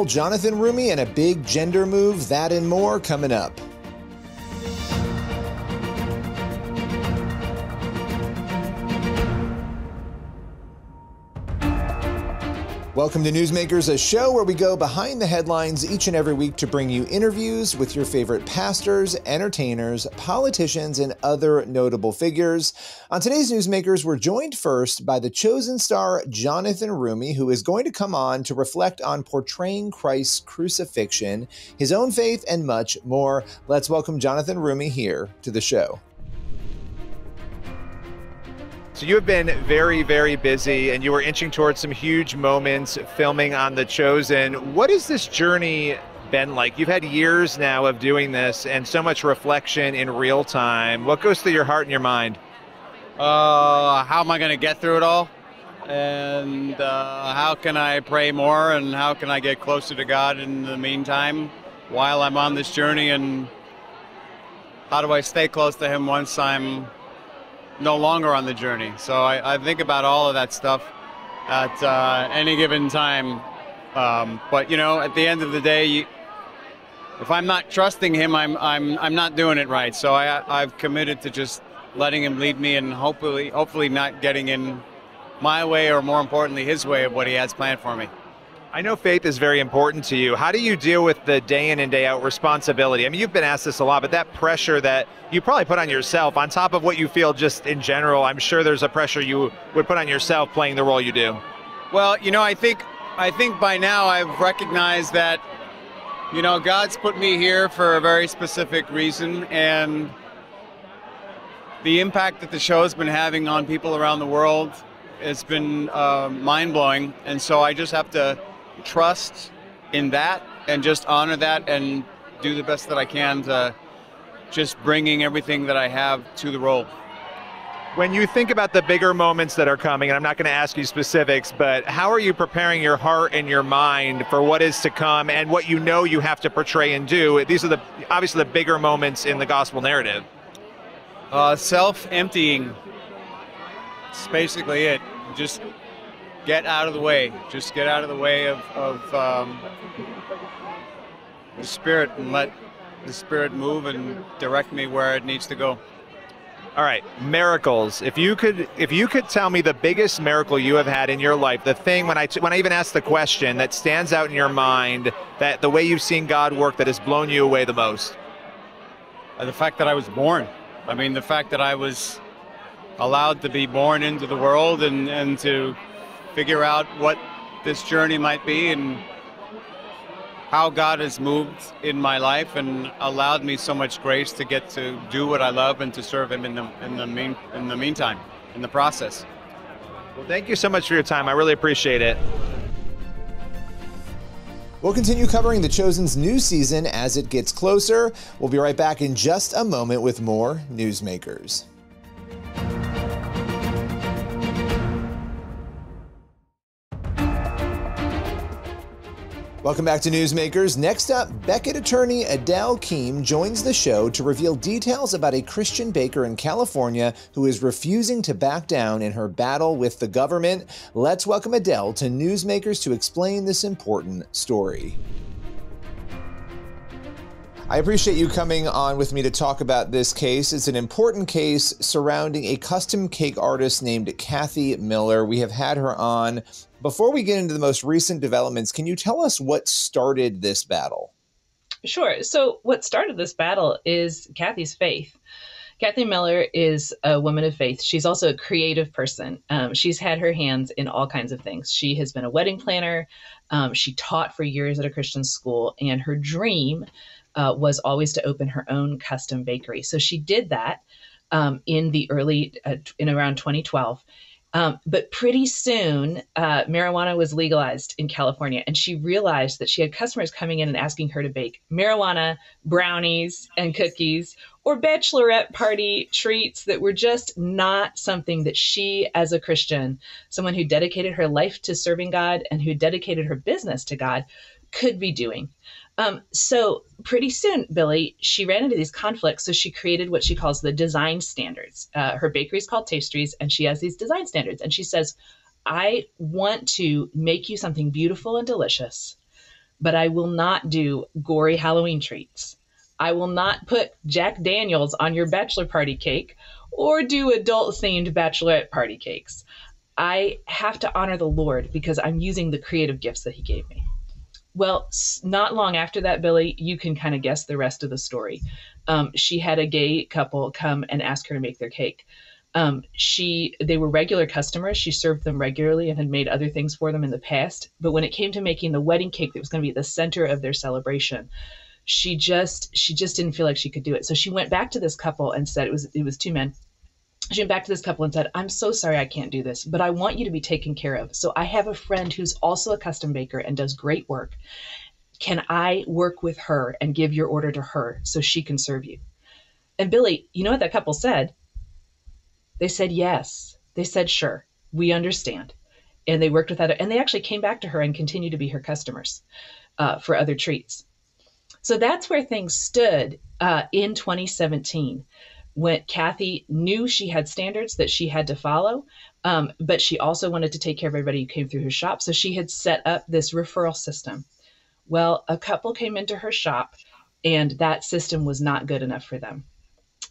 Jonathan Roumie and a big gender move, that and more coming up. Welcome to Newsmakers, a show where we go behind the headlines each and every week to bring you interviews with your favorite pastors, entertainers, politicians, and other notable figures. On today's Newsmakers, we're joined first by the chosen star Jonathan Roumie, who is going to come on to reflect on portraying Christ's crucifixion, his own faith, and much more. Let's welcome Jonathan Roumie here to the show. So you have been very, very busy, and you were inching towards some huge moments filming on The Chosen. What has this journey been like? You've had years now of doing this and so much reflection in real time. What goes through your heart and your mind? How am I going to get through it all? And how can I pray more, and how can I get closer to God in the meantime while I'm on this journey? And how do I stay close to Him once I'm no longer on the journey? So I think about all of that stuff at any given time. But you know, at the end of the day, if I'm not trusting Him, I'm not doing it right. So I've committed to just letting Him lead me, and hopefully not getting in my way, or more importantly, His way of what He has planned for me. I know faith is very important to you. How do you deal with the day in and day out responsibility? I mean, you've been asked this a lot, but that pressure that you probably put on yourself on top of what you feel just in general, I'm sure there's a pressure you would put on yourself playing the role you do. Well, you know, I think by now I've recognized that, you know, God's put me here for a very specific reason, and the impact that the show's been having on people around the world has been mind-blowing. And so I just have to trust in that and just honor that and do the best that I can to just bringing everything that I have to the role. When you think about the bigger moments that are coming, and I'm not going to ask you specifics, but how are you preparing your heart and your mind for what is to come and what you know you have to portray and do? These are obviously the bigger moments in the gospel narrative. Self-emptying. It's basically it. Just get out of the way. Just get out of the way of the Spirit, and let the Spirit move and direct me where it needs to go. All right, miracles. If you could tell me the biggest miracle you have had in your life, the thing when I even ask the question that stands out in your mind, that the way you've seen God work that has blown you away the most. The fact that I was born. I mean, the fact that I was allowed to be born into the world and to figure out what this journey might be, and how God has moved in my life and allowed me so much grace to get to do what I love and to serve Him in the meantime, in the process. Well, thank you so much for your time. I really appreciate it. We'll continue covering The Chosen's new season as it gets closer. We'll be right back in just a moment with more Newsmakers. Welcome back to Newsmakers. Next up, Becket attorney Adèle Keim joins the show to reveal details about a Christian baker in California who is refusing to back down in her battle with the government. Let's welcome Adèle to Newsmakers to explain this important story. I appreciate you coming on with me to talk about this case. It's an important case surrounding a custom cake artist named Cathy Miller. We have had her on. Before we get into the most recent developments, can you tell us what started this battle? Sure. So what started this battle is Cathy's faith. Cathy Miller is a woman of faith. She's also a creative person. She's had her hands in all kinds of things. She has been a wedding planner. She taught for years at a Christian school, and her dream was always to open her own custom bakery. So she did that in around 2012. But pretty soon, marijuana was legalized in California, and she realized that she had customers coming in and asking her to bake marijuana brownies and cookies, or bachelorette party treats that were just not something that she, as a Christian, someone who dedicated her life to serving God and who dedicated her business to God, could be doing. So pretty soon, Billy, she ran into these conflicts. So she created what she calls the design standards. Her bakery is called Tastries, and she has these design standards. And she says, I want to make you something beautiful and delicious, but I will not do gory Halloween treats. I will not put Jack Daniels on your bachelor party cake or do adult-themed bachelorette party cakes. I have to honor the Lord because I'm using the creative gifts that he gave me. Well, not long after that, Billy, you can kind of guess the rest of the story. She had a gay couple come and ask her to make their cake. They were regular customers. She served them regularly and had made other things for them in the past. But when it came to making the wedding cake that was going to be the center of their celebration, she just didn't feel like she could do it. So she went back to this couple and said, it was two men. She went back to this couple and said, I'm so sorry I can't do this, but I want you to be taken care of. So I have a friend who's also a custom baker and does great work. Can I work with her and give your order to her so she can serve you? And Billy, you know what that couple said? They said yes. They said, sure, we understand. And they worked with that. And they actually came back to her and continued to be her customers for other treats. So that's where things stood in 2017. When Cathy knew she had standards that she had to follow, but she also wanted to take care of everybody who came through her shop. So she had set up this referral system. Well, a couple came into her shop and that system was not good enough for them.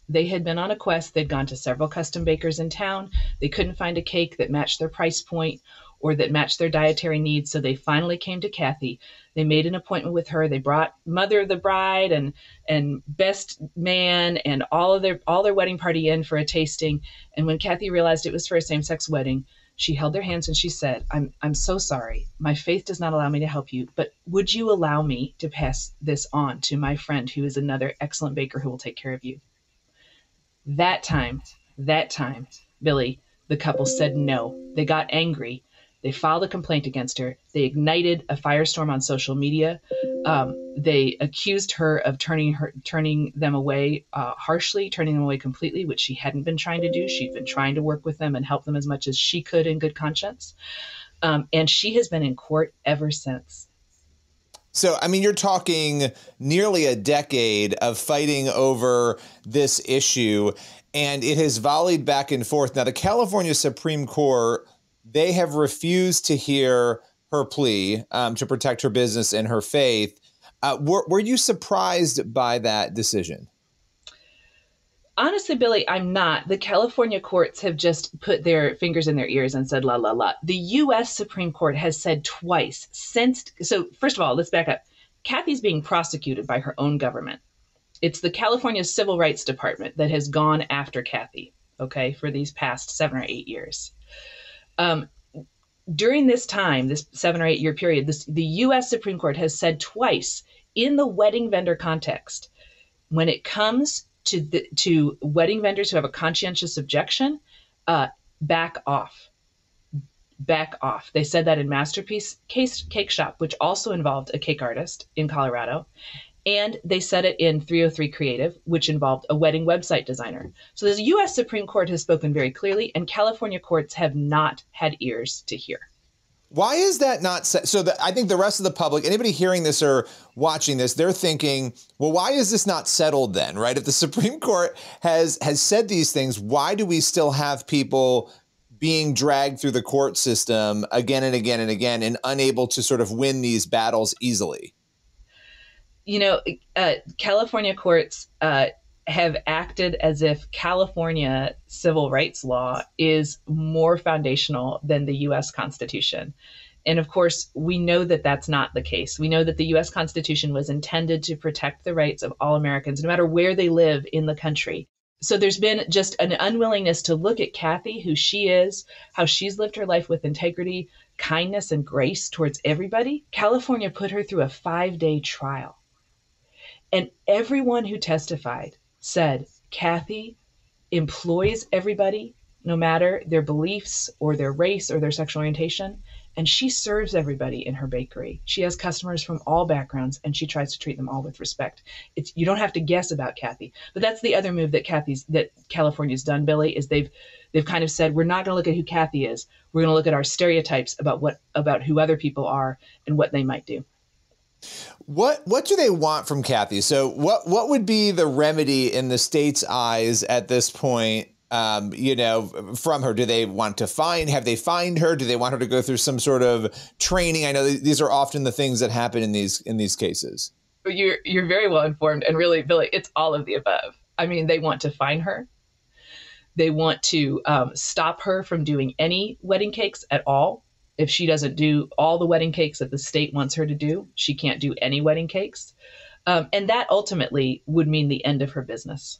They had been on a quest. They'd gone to several custom bakers in town. They couldn't find a cake that matched their price point or that matched their dietary needs. So they finally came to Cathy. They made an appointment with her. They brought mother of the bride and best man and all their wedding party in for a tasting. And when Cathy realized it was for a same-sex wedding, she held their hands and she said, I'm so sorry. My faith does not allow me to help you, but would you allow me to pass this on to my friend who is another excellent baker who will take care of you? That time, Billy, the couple said no. They got angry. They filed a complaint against her. They ignited a firestorm on social media. They accused her of turning them away harshly, turning them away completely, which she hadn't been trying to do. She'd been trying to work with them and help them as much as she could in good conscience. And she has been in court ever since. So, I mean, you're talking nearly a decade of fighting over this issue, and it has volleyed back and forth. Now, the California Supreme Court, they have refused to hear her plea to protect her business and her faith. Were you surprised by that decision? Honestly, Billy, I'm not. The California courts have just put their fingers in their ears and said, la, la, la. The U.S. Supreme Court has said twice since. So first of all, let's back up. Cathy's being prosecuted by her own government. It's the California Civil Rights Department that has gone after Cathy, okay, for these past 7 or 8 years. During this time, this 7 or 8 year period, the U.S. Supreme Court has said twice in the wedding vendor context, when it comes to wedding vendors who have a conscientious objection, back off. Back off. They said that in Masterpiece Cake Shop, which also involved a cake artist in Colorado. And they said it in 303 Creative, which involved a wedding website designer. So the U.S. Supreme Court has spoken very clearly, and California courts have not had ears to hear. Why is that not set? So I think the rest of the public, anybody hearing this or watching this, they're thinking, well, why is this not settled then, right? If the Supreme Court has said these things, why do we still have people being dragged through the court system again and again and again and unable to sort of win these battles easily? You know, California courts have acted as if California civil rights law is more foundational than the U.S. Constitution. And of course, we know that that's not the case. We know that the U.S. Constitution was intended to protect the rights of all Americans, no matter where they live in the country. So there's been just an unwillingness to look at Cathy, who she is, how she's lived her life with integrity, kindness, and grace towards everybody. California put her through a 5-day trial. And everyone who testified said Cathy employs everybody, no matter their beliefs or their race or their sexual orientation, and she serves everybody in her bakery. She has customers from all backgrounds, and she tries to treat them all with respect. You don't have to guess about Cathy, but that's the other move that California's done, Billy, is they've kind of said, we're not going to look at who Cathy is. We're going to look at our stereotypes about who other people are and what they might do. What do they want from Cathy? So what would be the remedy in the state's eyes at this point from her? Do they want to have they fined her? Do they want her to go through some sort of training? I know these are often the things that happen in these cases. You're very well informed, and really, Billy, it's all of the above. I mean, they want to fine her. They want to stop her from doing any wedding cakes at all. If she doesn't do all the wedding cakes that the state wants her to do, she can't do any wedding cakes. And that ultimately would mean the end of her business.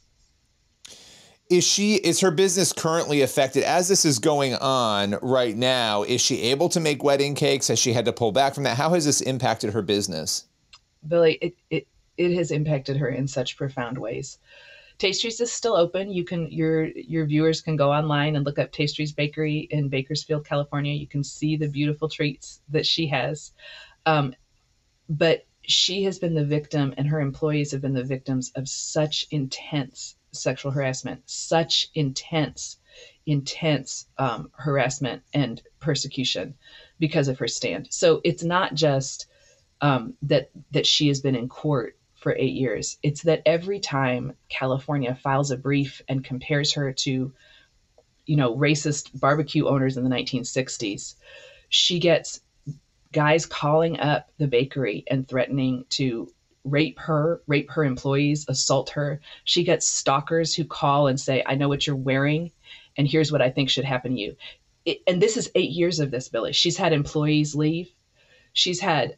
Is her business currently affected as this is going on right now? Is she able to make wedding cakes? Has she had to pull back from that? How has this impacted her business? Billy, it has impacted her in such profound ways. Tastries is still open. Your viewers can go online and look up Tastries Bakery in Bakersfield, California. You can see the beautiful treats that she has. But she has been the victim, and her employees have been the victims of such intense sexual harassment, such intense harassment and persecution because of her stand. So it's not just that she has been in court for 8 years. It's that every time California files a brief and compares her to, racist barbecue owners in the 1960s, she gets guys calling up the bakery and threatening to rape her employees, assault her. She gets stalkers who call and say, I know what you're wearing, and here's what I think should happen to you. And this is 8 years of this, Billy. She's had employees leave. She's had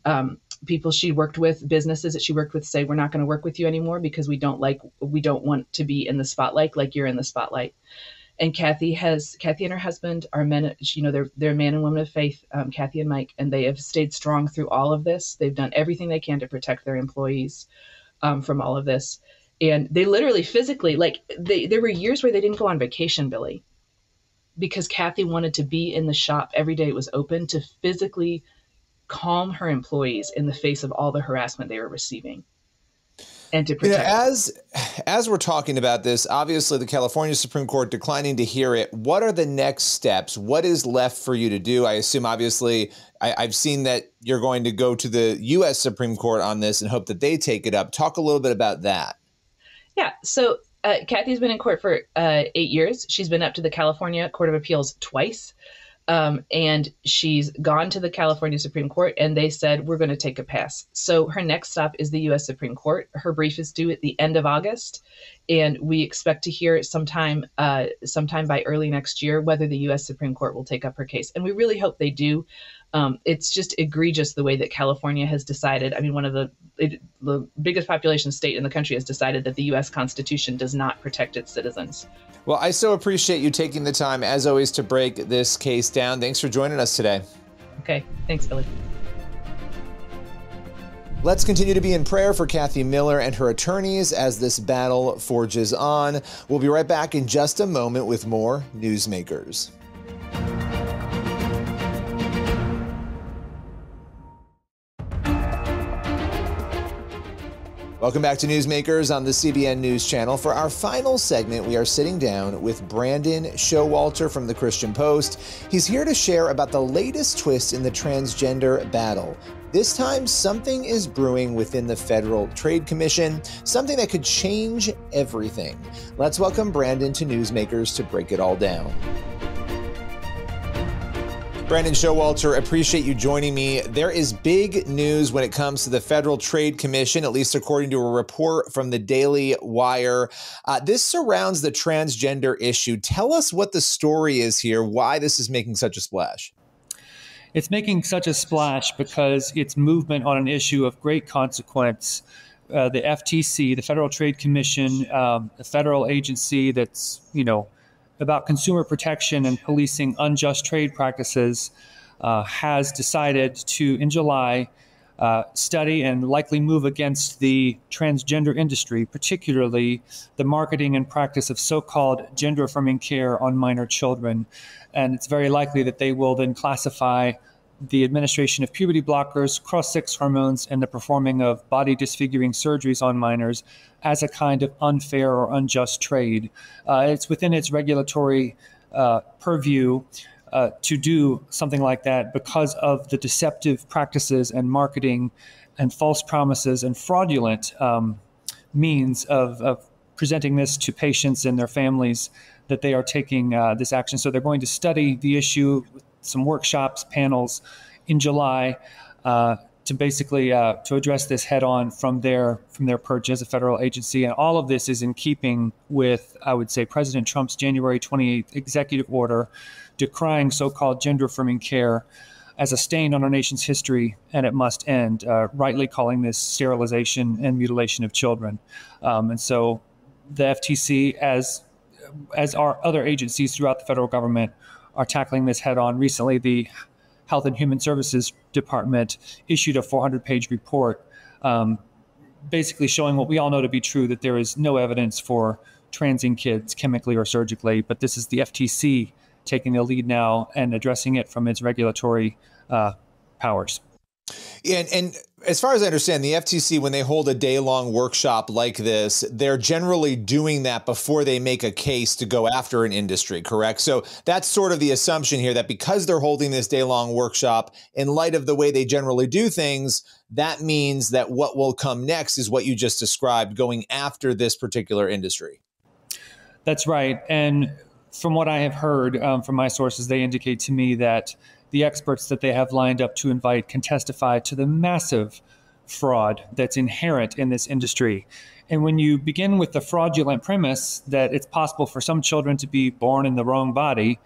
people she worked with, businesses that she worked with, say, we're not going to work with you anymore because we don't want to be in the spotlight like you're in the spotlight. And Cathy and her husband are men, they're man and woman of faith, Cathy and Mike, and they have stayed strong through all of this. They've done everything they can to protect their employees from all of this. And they literally physically, there were years where they didn't go on vacation, Billy, because Cathy wanted to be in the shop every day it was open to physically calm her employees in the face of all the harassment they were receiving. And to protect as we're talking about this, obviously the California Supreme Court declining to hear it. What are the next steps? What is left for you to do? I assume, obviously, I've seen that you're going to go to the U.S. Supreme Court on this and hope that they take it up. Talk a little bit about that. Yeah. So Cathy's been in court for 8 years. She's been up to the California Court of Appeals twice. And she's gone to the California Supreme Court, and they said, we're going to take a pass. So her next stop is the U.S. Supreme Court. Her brief is due at the end of August, and we expect to hear sometime by early next year whether the U.S. Supreme Court will take up her case. And we really hope they do. It's just egregious the way that California has decided. I mean, one of the biggest population state in the country has decided that the U.S. Constitution does not protect its citizens. Well, I so appreciate you taking the time, as always, to break this case down. Thanks for joining us today. Okay. Thanks, Billy. Let's continue to be in prayer for Cathy Miller and her attorneys as this battle forges on. We'll be right back in just a moment with more Newsmakers. Welcome back to Newsmakers on the CBN News Channel. For our final segment, we are sitting down with Brandon Showalter from the Christian Post. He's here to share about the latest twist in the transgender battle. This time, something is brewing within the Federal Trade Commission, something that could change everything. Let's welcome Brandon to Newsmakers to break it all down. Brandon Showalter, appreciate you joining me. There is big news when it comes to the Federal Trade Commission, at least according to a report from the Daily Wire. This surrounds the transgender issue. Tell us what the story is here, why this is making such a splash. It's making such a splash because it's movement on an issue of great consequence. The FTC, the Federal Trade Commission, a federal agency that's, about consumer protection and policing unjust trade practices, has decided to, in July, study and likely move against the transgender industry, particularly the marketing and practice of so-called gender-affirming care on minor children. And it's very likely that they will then classify the administration of puberty blockers, cross-sex hormones, and the performing of body disfiguring surgeries on minors as a kind of unfair or unjust trade. It's within its regulatory purview to do something like that because of the deceptive practices and marketing and false promises and fraudulent means of presenting this to patients and their families that they are taking this action. So they're going to study the issue, some workshops, panels in July, to basically to address this head on from their perch as a federal agency. And all of this is in keeping with, I would say, President Trump's January 28th executive order decrying so-called gender-affirming care as a stain on our nation's history, and it must end, rightly calling this sterilization and mutilation of children. And so the FTC, as our other agencies throughout the federal government, are tackling this head on. Recently, the Health and Human Services Department issued a 400-page report basically showing what we all know to be true, that there is no evidence for transing kids chemically or surgically. But this is the FTC taking the lead now and addressing it from its regulatory powers. And as far as I understand, the FTC, when they hold a day-long workshop like this, they're generally doing that before they make a case to go after an industry, correct? So that's sort of the assumption here, that because they're holding this day-long workshop, in light of the way they generally do things, that means that what will come next is what you just described, going after this particular industry. That's right. And from what I have heard from my sources, they indicate to me that the experts that they have lined up to invite can testify to the massive fraud that's inherent in this industry. And when you begin with the fraudulent premise that it's possible for some children to be born in the wrong body,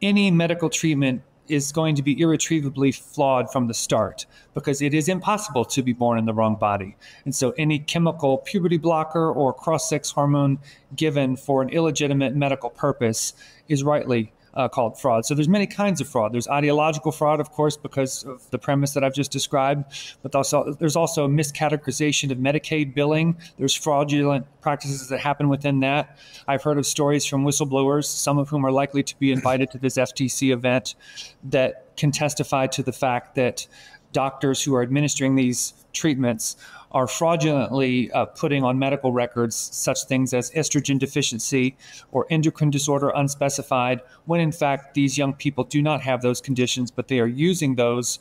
any medical treatment is going to be irretrievably flawed from the start, because it is impossible to be born in the wrong body. And so any chemical puberty blocker or cross-sex hormone given for an illegitimate medical purpose is rightly called fraud. So there's many kinds of fraud. There's ideological fraud, of course, because of the premise that I've just described, but there's also miscategorization of Medicaid billing. There's fraudulent practices that happen within that. I've heard of stories from whistleblowers, some of whom are likely to be invited to this FTC event, that can testify to the fact that doctors who are administering these treatments are fraudulently putting on medical records such things as estrogen deficiency or endocrine disorder unspecified, when in fact these young people do not have those conditions, but they are using those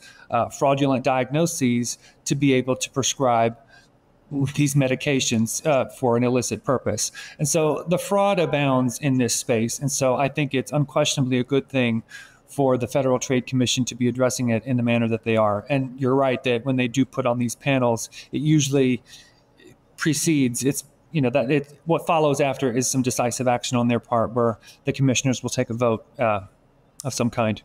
fraudulent diagnoses to be able to prescribe these medications for an illicit purpose. And so the fraud abounds in this space. And so I think it's unquestionably a good thing for the Federal Trade Commission to be addressing it in the manner that they are. And you're right that when they do put on these panels, it usually precedes, what follows after is some decisive action on their part, where the commissioners will take a vote of some kind.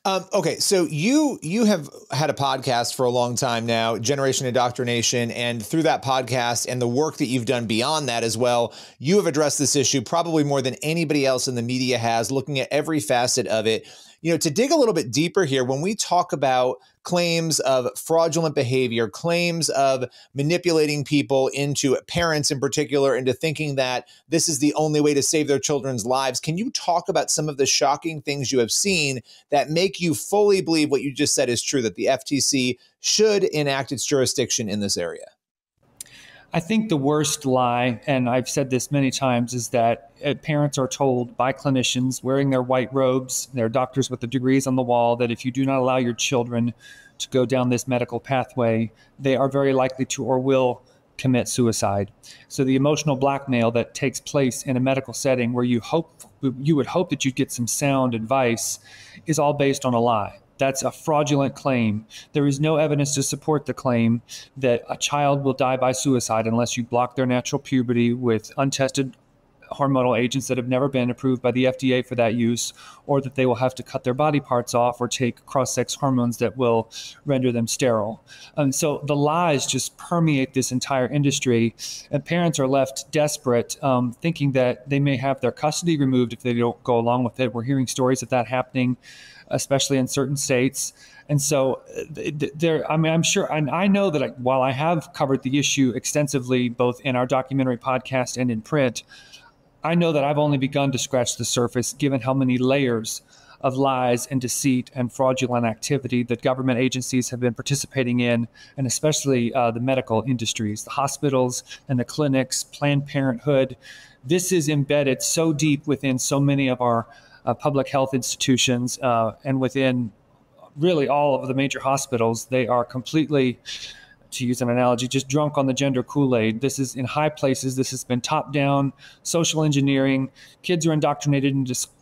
Okay, so you have had a podcast for a long time now, Generation Indoctrination, and through that podcast and the work that you've done beyond that as well, you have addressed this issue probably more than anybody else in the media has, looking at every facet of it. To dig a little bit deeper here, when we talk about claims of fraudulent behavior, claims of manipulating people, into parents in particular, into thinking that this is the only way to save their children's lives, can you talk about some of the shocking things you have seen that make you fully believe what you just said is true, that the FTC should enact its jurisdiction in this area? I think the worst lie, and I've said this many times, is that parents are told by clinicians wearing their white robes, their doctors with the degrees on the wall, that if you do not allow your children to go down this medical pathway, they are very likely to or will commit suicide. So the emotional blackmail that takes place in a medical setting where you would hope that you'd get some sound advice is all based on a lie. That's a fraudulent claim. There is no evidence to support the claim that a child will die by suicide unless you block their natural puberty with untested hormonal agents that have never been approved by the FDA for that use, or that they will have to cut their body parts off or take cross-sex hormones that will render them sterile. And so the lies just permeate this entire industry, and parents are left desperate, thinking that they may have their custody removed if they don't go along with it. We're hearing stories of that happening, especially in certain states. And so I'm sure, and I know that while I have covered the issue extensively, both in our documentary podcast and in print, I know that I've only begun to scratch the surface, given how many layers of lies and deceit and fraudulent activity that government agencies have been participating in, and especially the medical industries, the hospitals and the clinics, Planned Parenthood. This is embedded so deep within so many of our public health institutions and within really all of the major hospitals. They are completely to use an analogy, just drunk on the gender Kool-Aid. This is in high places. This has been top-down social engineering. Kids are indoctrinated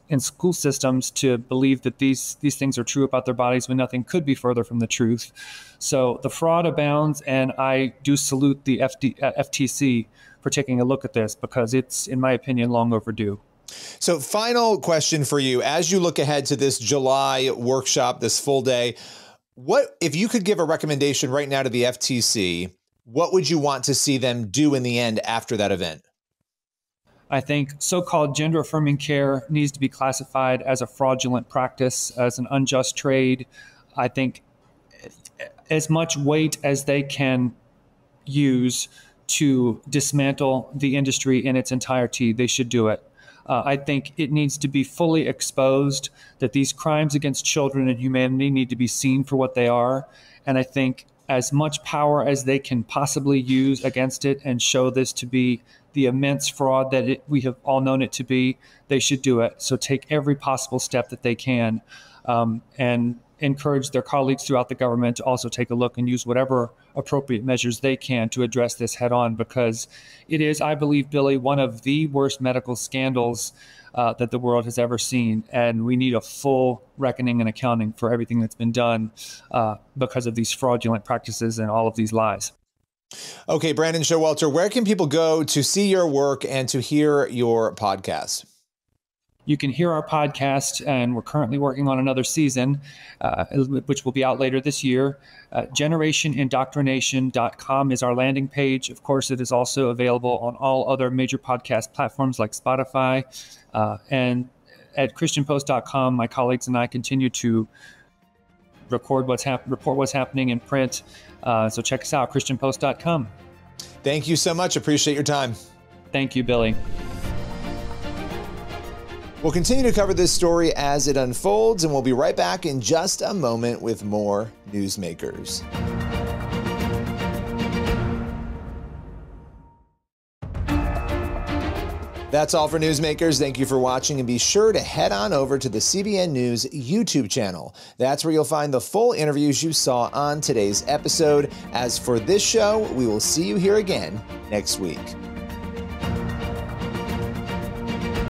in school systems to believe that these things are true about their bodies when nothing could be further from the truth. So the fraud abounds, and I do salute the FTC for taking a look at this, because it's, in my opinion, long overdue. So final question for you. As you look ahead to this July workshop, this full day, what if you could give a recommendation right now to the FTC, what would you want to see them do in the end after that event? I think so-called gender-affirming care needs to be classified as a fraudulent practice, as an unjust trade. I think as much weight as they can use to dismantle the industry in its entirety, they should do it. I think it needs to be fully exposed that these crimes against children and humanity need to be seen for what they are. And I think as much power as they can possibly use against it and show this to be the immense fraud that we have all known it to be, they should do it. So take every possible step that they can, and encourage their colleagues throughout the government to also take a look and use whatever appropriate measures they can to address this head on, because it is, I believe, Billy, one of the worst medical scandals that the world has ever seen. And we need a full reckoning and accounting for everything that's been done because of these fraudulent practices and all of these lies. Okay, Brandon Showalter, where can people go to see your work and to hear your podcast? You can hear our podcast, and we're currently working on another season, which will be out later this year. GenerationIndoctrination.com is our landing page. Of course, it is also available on all other major podcast platforms like Spotify. And at ChristianPost.com, my colleagues and I continue to report what's happening in print. So check us out, ChristianPost.com. Thank you so much. Appreciate your time. Thank you, Billy. We'll continue to cover this story as it unfolds, and we'll be right back in just a moment with more Newsmakers. That's all for Newsmakers. Thank you for watching, and be sure to head on over to the CBN News YouTube channel. That's where you'll find the full interviews you saw on today's episode. As for this show, we will see you here again next week.